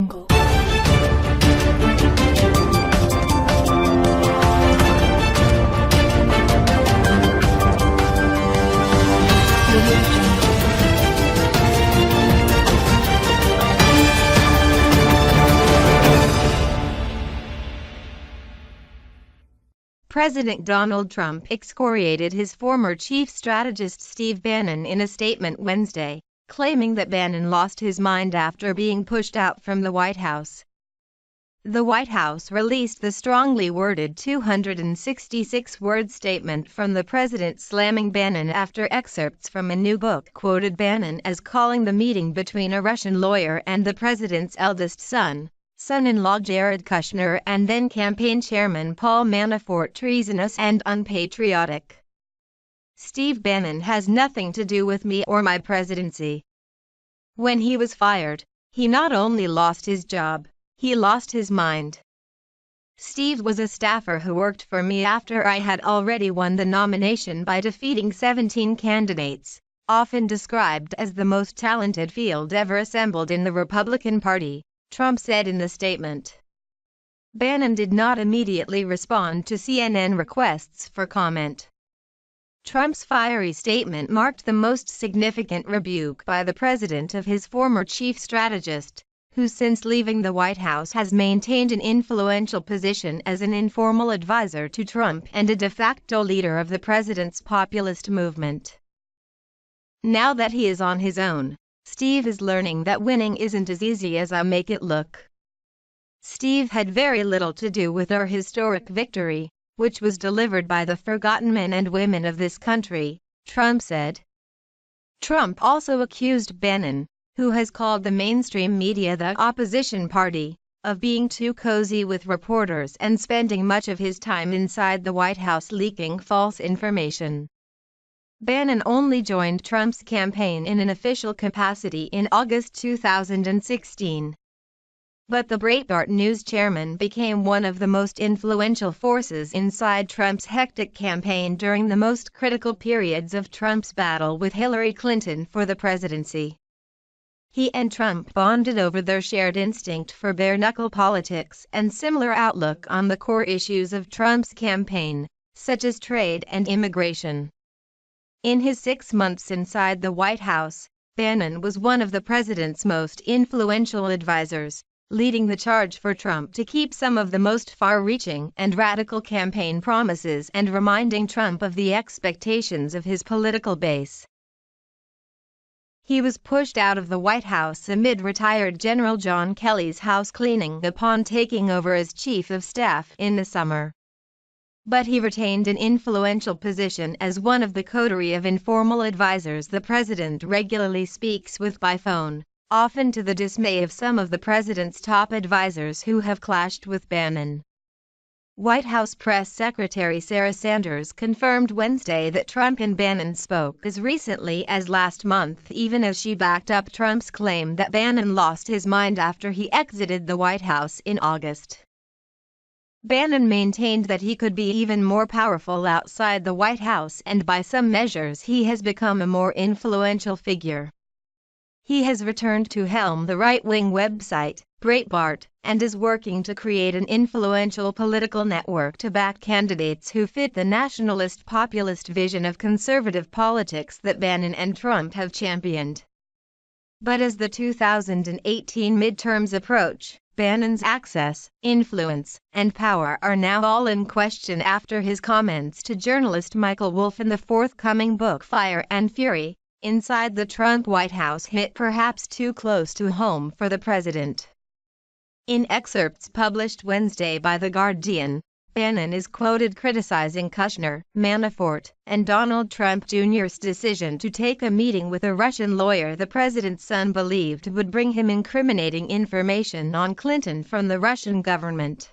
angle. President Donald Trump excoriated his former chief strategist Steve Bannon in a statement Wednesday, claiming that Bannon lost his mind after being pushed out from the White House. The White House released the strongly worded 266-word statement from the president slamming Bannon after excerpts from a new book quoted Bannon as calling the meeting between a Russian lawyer and the president's eldest son-in-law Jared Kushner and then campaign chairman Paul Manafort treasonous and unpatriotic. Steve Bannon has nothing to do with me or my presidency. When he was fired, he not only lost his job, he lost his mind. Steve was a staffer who worked for me after I had already won the nomination by defeating 17 candidates, often described as the most talented field ever assembled in the Republican Party, Trump said in the statement. Bannon did not immediately respond to CNN requests for comment. Trump's fiery statement marked the most significant rebuke by the president of his former chief strategist, who since leaving the White House has maintained an influential position as an informal advisor to Trump and a de facto leader of the president's populist movement. Now that he is on his own, Steve is learning that winning isn't as easy as I make it look. Steve had very little to do with our historic victory, which was delivered by the forgotten men and women of this country, Trump said. Trump also accused Bannon, who has called the mainstream media the opposition party, of being too cozy with reporters and spending much of his time inside the White House leaking false information. Bannon only joined Trump's campaign in an official capacity in August 2016. But the Breitbart News chairman became one of the most influential forces inside Trump's hectic campaign during the most critical periods of Trump's battle with Hillary Clinton for the presidency. He and Trump bonded over their shared instinct for bare-knuckle politics and similar outlook on the core issues of Trump's campaign, such as trade and immigration. In his 6 months inside the White House, Bannon was one of the president's most influential advisors, leading the charge for Trump to keep some of the most far-reaching and radical campaign promises and reminding Trump of the expectations of his political base. He was pushed out of the White House amid retired General John Kelly's house cleaning upon taking over as chief of staff in the summer. But he retained an influential position as one of the coterie of informal advisors the president regularly speaks with by phone, often to the dismay of some of the president's top advisors who have clashed with Bannon. White House Press Secretary Sarah Sanders confirmed Wednesday that Trump and Bannon spoke as recently as last month, even as she backed up Trump's claim that Bannon lost his mind after he exited the White House in August. Bannon maintained that he could be even more powerful outside the White House, and by some measures he has become a more influential figure. He has returned to helm the right-wing website, Breitbart, and is working to create an influential political network to back candidates who fit the nationalist-populist vision of conservative politics that Bannon and Trump have championed. But as the 2018 midterms approach, Bannon's access, influence, and power are now all in question after his comments to journalist Michael Wolff in the forthcoming book Fire and Fury, Inside the Trump White House hit perhaps too close to home for the president. In excerpts published Wednesday by The Guardian, Bannon is quoted criticizing Kushner, Manafort, and Donald Trump Jr.'s decision to take a meeting with a Russian lawyer the president's son believed would bring him incriminating information on Clinton from the Russian government.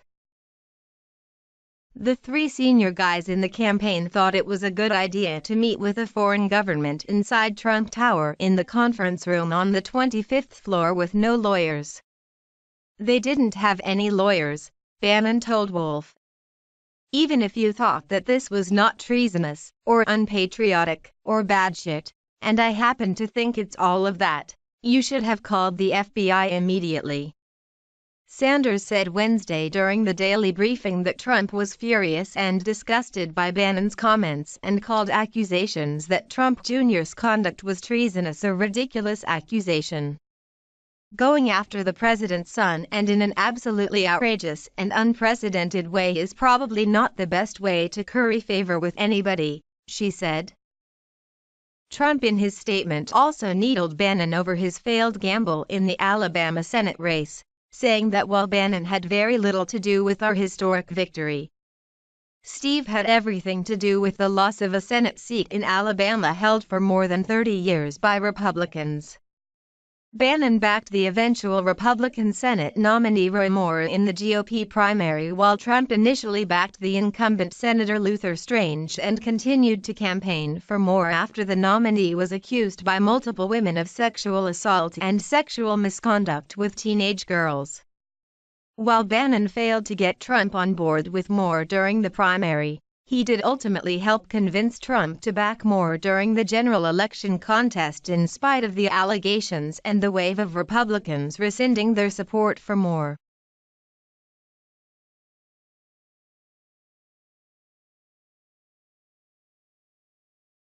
The three senior guys in the campaign thought it was a good idea to meet with a foreign government inside Trump Tower in the conference room on the 25th floor with no lawyers. They didn't have any lawyers, Bannon told Wolff. Even if you thought that this was not treasonous, or unpatriotic, or bad shit, and I happen to think it's all of that, you should have called the FBI immediately. Sanders said Wednesday during the daily briefing that Trump was furious and disgusted by Bannon's comments and called accusations that Trump Jr.'s conduct was treasonous a ridiculous accusation. Going after the president's son and in an absolutely outrageous and unprecedented way is probably not the best way to curry favor with anybody, she said. Trump in his statement also needled Bannon over his failed gamble in the Alabama Senate race, saying that while Bannon had very little to do with our historic victory, Steve had everything to do with the loss of a Senate seat in Alabama held for more than 30 years by Republicans. Bannon backed the eventual Republican Senate nominee Roy Moore in the GOP primary while Trump initially backed the incumbent Senator Luther Strange and continued to campaign for Moore after the nominee was accused by multiple women of sexual assault and sexual misconduct with teenage girls. While Bannon failed to get Trump on board with Moore during the primary, he did ultimately help convince Trump to back Moore during the general election contest in spite of the allegations and the wave of Republicans rescinding their support for Moore.